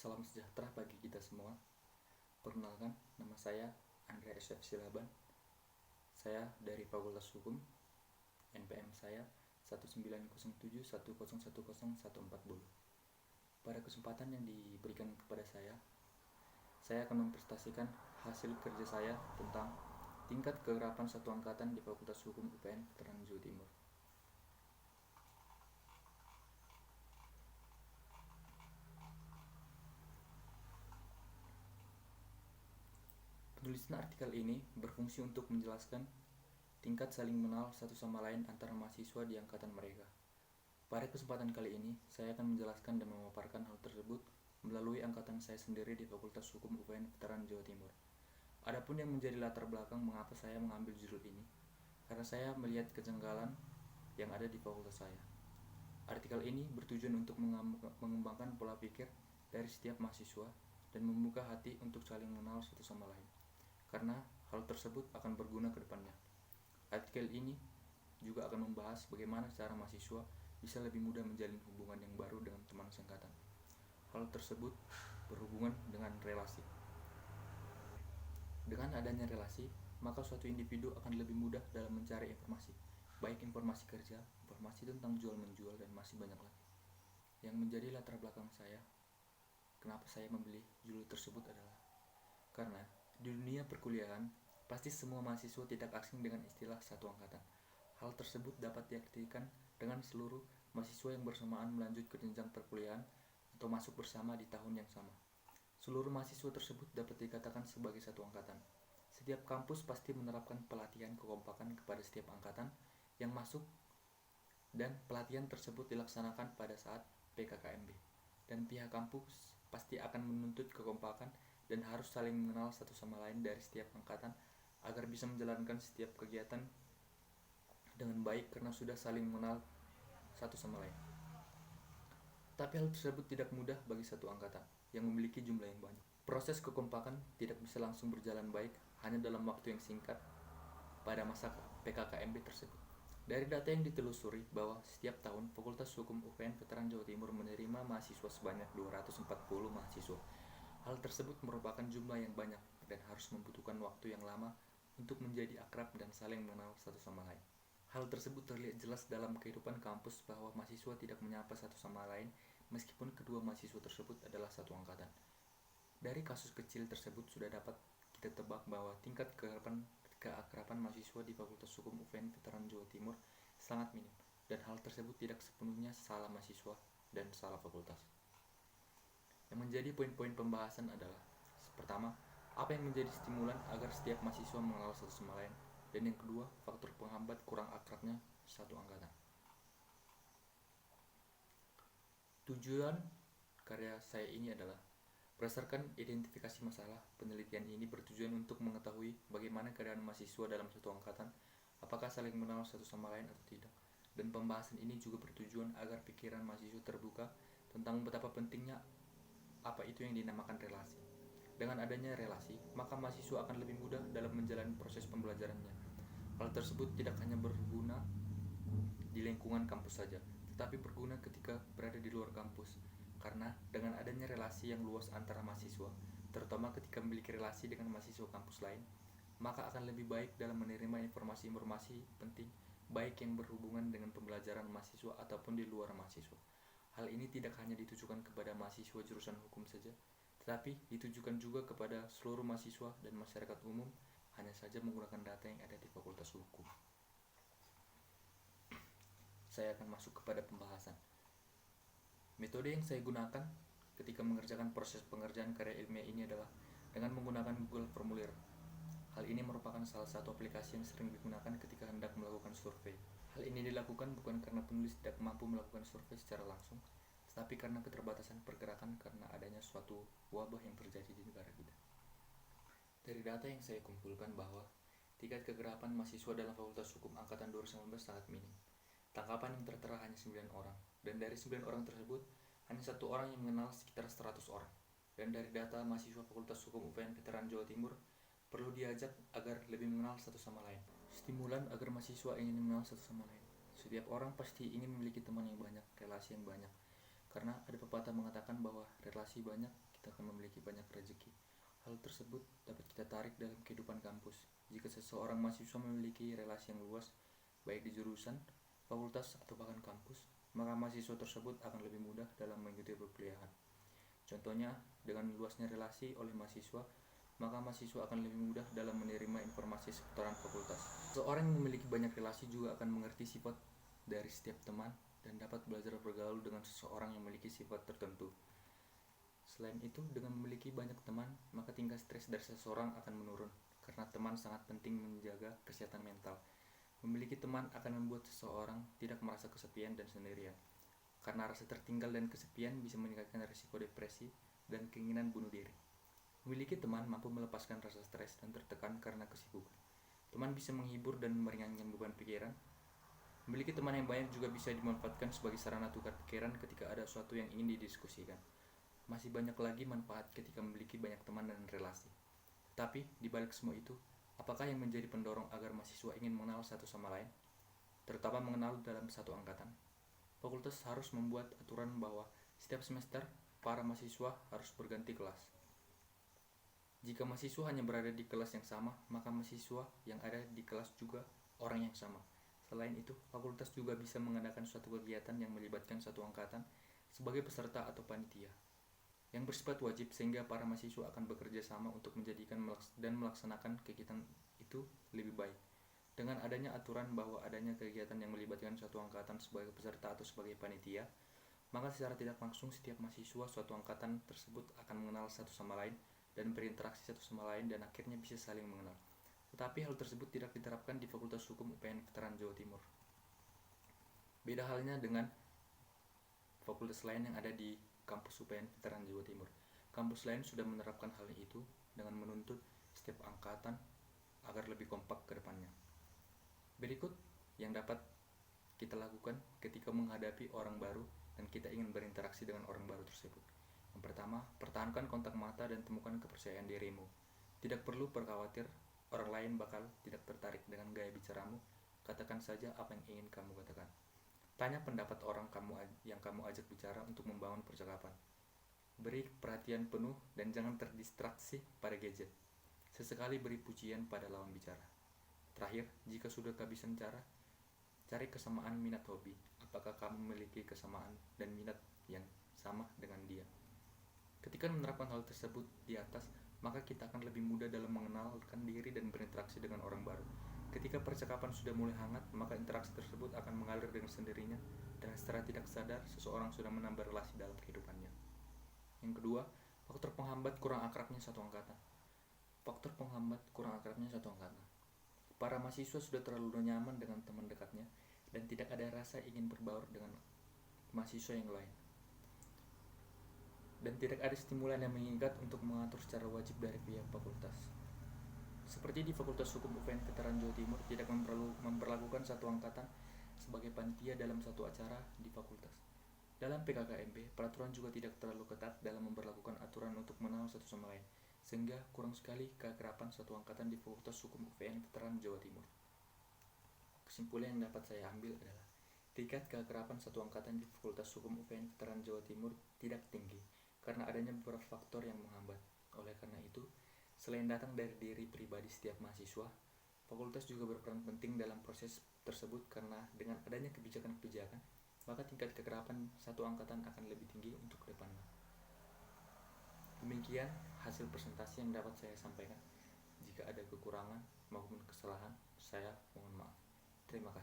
Salam sejahtera bagi kita semua. Perkenalkan, nama saya Andrea SF Silaban. Saya dari Fakultas Hukum. NPM saya 1907101014. Pada kesempatan yang diberikan kepada saya akan mempresentasikan hasil kerja saya tentang tingkat kegerapan satu angkatan di Fakultas Hukum UPN Veteran Jawa Timur. Penulisan artikel ini berfungsi untuk menjelaskan tingkat saling mengenal satu sama lain antara mahasiswa di angkatan mereka. Pada kesempatan kali ini, saya akan menjelaskan dan memaparkan hal tersebut melalui angkatan saya sendiri di Fakultas Hukum UPN Veteran Jawa Timur. Adapun yang menjadi latar belakang mengapa saya mengambil judul ini, karena saya melihat kejanggalan yang ada di fakultas saya. Artikel ini bertujuan untuk mengembangkan pola pikir dari setiap mahasiswa dan membuka hati untuk saling mengenal satu sama lain, karena hal tersebut akan berguna ke depannya. Artikel ini juga akan membahas bagaimana cara mahasiswa bisa lebih mudah menjalin hubungan yang baru dengan teman seangkatan. Hal tersebut berhubungan dengan relasi. Dengan adanya relasi, maka suatu individu akan lebih mudah dalam mencari informasi, baik informasi kerja, informasi tentang jual-menjual, dan masih banyak lagi. Yang menjadi latar belakang saya, kenapa saya memilih judul tersebut adalah karena di dunia perkuliahan, pasti semua mahasiswa tidak asing dengan istilah satu angkatan. Hal tersebut dapat diartikan dengan seluruh mahasiswa yang bersamaan melanjut ke jenjang perkuliahan atau masuk bersama di tahun yang sama. Seluruh mahasiswa tersebut dapat dikatakan sebagai satu angkatan. Setiap kampus pasti menerapkan pelatihan kekompakan kepada setiap angkatan yang masuk, dan pelatihan tersebut dilaksanakan pada saat PKKMB. Dan pihak kampus pasti akan menuntut kekompakan dan harus saling mengenal satu sama lain dari setiap angkatan agar bisa menjalankan setiap kegiatan dengan baik karena sudah saling mengenal satu sama lain. Tapi hal tersebut tidak mudah bagi satu angkatan yang memiliki jumlah yang banyak. Proses kekompakan tidak bisa langsung berjalan baik hanya dalam waktu yang singkat pada masa PKKMB tersebut. Dari data yang ditelusuri bahwa setiap tahun Fakultas Hukum UPN Veteran Jawa Timur menerima mahasiswa sebanyak 240 mahasiswa. Hal tersebut merupakan jumlah yang banyak dan harus membutuhkan waktu yang lama untuk menjadi akrab dan saling mengenal satu sama lain. Hal tersebut terlihat jelas dalam kehidupan kampus bahwa mahasiswa tidak menyapa satu sama lain meskipun kedua mahasiswa tersebut adalah satu angkatan. Dari kasus kecil tersebut sudah dapat kita tebak bahwa tingkat keakraban mahasiswa di Fakultas Hukum UPN Veteran Jawa Timur sangat minim, dan hal tersebut tidak sepenuhnya salah mahasiswa dan salah fakultas. Yang menjadi poin-poin pembahasan adalah: pertama, apa yang menjadi stimulan agar setiap mahasiswa mengenal satu sama lain, dan yang kedua, faktor penghambat kurang akrabnya satu angkatan. Tujuan karya saya ini adalah berdasarkan identifikasi masalah. Penelitian ini bertujuan untuk mengetahui bagaimana keadaan mahasiswa dalam satu angkatan, apakah saling mengenal satu sama lain atau tidak. Dan pembahasan ini juga bertujuan agar pikiran mahasiswa terbuka tentang betapa pentingnya apa itu yang dinamakan relasi. Dengan adanya relasi, maka mahasiswa akan lebih mudah dalam menjalani proses pembelajarannya. Hal tersebut tidak hanya berguna di lingkungan kampus saja, tetapi berguna ketika berada di luar kampus. Karena dengan adanya relasi yang luas antara mahasiswa, terutama ketika memiliki relasi dengan mahasiswa kampus lain, maka akan lebih baik dalam menerima informasi-informasi penting, baik yang berhubungan dengan pembelajaran mahasiswa ataupun di luar mahasiswa. Hal ini tidak hanya ditujukan kepada mahasiswa jurusan hukum saja, tetapi ditujukan juga kepada seluruh mahasiswa dan masyarakat umum, hanya saja menggunakan data yang ada di Fakultas Hukum. Saya akan masuk kepada pembahasan. Metode yang saya gunakan ketika mengerjakan proses pengerjaan karya ilmiah ini adalah dengan menggunakan Google Formulir. Hal ini merupakan salah satu aplikasi yang sering digunakan ketika hendak melakukan survei. Hal ini dilakukan bukan karena penulis tidak mampu melakukan survei secara langsung, tetapi karena keterbatasan pergerakan karena adanya suatu wabah yang terjadi di negara kita. Dari data yang saya kumpulkan bahwa tingkat kegerapan mahasiswa dalam Fakultas Hukum Angkatan 2019 sangat minim. Tangkapan yang tertera hanya 9 orang, dan dari 9 orang tersebut, hanya 1 orang yang mengenal sekitar 100 orang. Dan dari data mahasiswa Fakultas Hukum UPN Veteran Jawa Timur, perlu diajak agar lebih mengenal satu sama lain. Stimulan agar mahasiswa ingin mengenal satu sama lain. Setiap orang pasti ingin memiliki teman yang banyak, relasi yang banyak. Karena ada pepatah mengatakan bahwa relasi banyak kita akan memiliki banyak rezeki. Hal tersebut dapat kita tarik dalam kehidupan kampus. Jika seseorang mahasiswa memiliki relasi yang luas, baik di jurusan, fakultas, atau bahkan kampus, maka mahasiswa tersebut akan lebih mudah dalam mengikuti perkuliahan. Contohnya, dengan luasnya relasi oleh mahasiswa, maka mahasiswa akan lebih mudah dalam menerima informasi seputaran fakultas. Seorang yang memiliki banyak relasi juga akan mengerti sifat dari setiap teman dan dapat belajar bergaul dengan seseorang yang memiliki sifat tertentu. Selain itu, dengan memiliki banyak teman, maka tingkat stres dari seseorang akan menurun, karena teman sangat penting menjaga kesehatan mental. Memiliki teman akan membuat seseorang tidak merasa kesepian dan sendirian, karena rasa tertinggal dan kesepian bisa meningkatkan risiko depresi dan keinginan bunuh diri. Memiliki teman mampu melepaskan rasa stres dan tertekan karena kesibukan. Teman bisa menghibur dan meringankan beban pikiran. Memiliki teman yang banyak juga bisa dimanfaatkan sebagai sarana tukar pikiran ketika ada sesuatu yang ingin didiskusikan. Masih banyak lagi manfaat ketika memiliki banyak teman dan relasi. Tapi, di balik semua itu, apakah yang menjadi pendorong agar mahasiswa ingin mengenal satu sama lain? Terutama mengenal dalam satu angkatan. Fakultas harus membuat aturan bahwa setiap semester, para mahasiswa harus berganti kelas. Jika mahasiswa hanya berada di kelas yang sama, maka mahasiswa yang ada di kelas juga orang yang sama. Selain itu, fakultas juga bisa mengadakan suatu kegiatan yang melibatkan satu angkatan sebagai peserta atau panitia, yang bersifat wajib sehingga para mahasiswa akan bekerja sama untuk menjadikan dan melaksanakan kegiatan itu lebih baik. Dengan adanya aturan bahwa adanya kegiatan yang melibatkan suatu angkatan sebagai peserta atau sebagai panitia, maka secara tidak langsung setiap mahasiswa suatu angkatan tersebut akan mengenal satu sama lain dan berinteraksi satu sama lain dan akhirnya bisa saling mengenal. Tetapi hal tersebut tidak diterapkan di Fakultas Hukum UPN Veteran Jawa Timur. Beda halnya dengan fakultas lain yang ada di kampus UPN Veteran Jawa Timur. Kampus lain sudah menerapkan hal itu dengan menuntut setiap angkatan agar lebih kompak ke depannya. Berikut yang dapat kita lakukan ketika menghadapi orang baru dan kita ingin berinteraksi dengan orang baru tersebut. Yang pertama, pertahankan kontak mata dan temukan kepercayaan dirimu. Tidak perlu berkhawatir orang lain bakal tidak tertarik dengan gaya bicaramu. Katakan saja apa yang ingin kamu katakan. Tanya pendapat orang yang kamu ajak bicara untuk membangun percakapan. Beri perhatian penuh dan jangan terdistraksi pada gadget. Sesekali beri pujian pada lawan bicara. Terakhir, jika sudah kehabisan cara, cari kesamaan minat hobi. Apakah kamu memiliki kesamaan dan minat yang sama dengan dia? Ketika menerapkan hal tersebut di atas, maka kita akan lebih mudah dalam mengenalkan diri dan berinteraksi dengan orang baru. Ketika percakapan sudah mulai hangat, maka interaksi tersebut akan mengalir dengan sendirinya dan secara tidak sadar seseorang sudah menambah relasi dalam kehidupannya. Yang kedua, faktor penghambat kurang akrabnya satu angkatan. Faktor penghambat kurang akrabnya satu angkatan. Para mahasiswa sudah terlalu nyaman dengan teman dekatnya dan tidak ada rasa ingin berbaur dengan mahasiswa yang lain. Dan tidak ada stimulan yang mengikat untuk mengatur secara wajib dari pihak fakultas. Seperti di Fakultas Hukum UPN Veteran Jawa Timur tidak memperlakukan satu angkatan sebagai panitia dalam satu acara di fakultas. Dalam PKKMB, peraturan juga tidak terlalu ketat dalam memperlakukan aturan untuk mengenal satu sama lain, sehingga kurang sekali keakraban satu angkatan di Fakultas Hukum UPN Veteran Jawa Timur. Kesimpulan yang dapat saya ambil adalah tingkat keakraban satu angkatan di Fakultas Hukum UPN Veteran Jawa Timur tidak tinggi karena adanya beberapa faktor yang menghambat. Oleh karena itu, selain datang dari diri pribadi setiap mahasiswa, fakultas juga berperan penting dalam proses tersebut karena dengan adanya kebijakan-kebijakan, maka tingkat keakraban satu angkatan akan lebih tinggi untuk ke depannya. Demikian hasil presentasi yang dapat saya sampaikan. Jika ada kekurangan maupun kesalahan, saya mohon maaf. Terima kasih.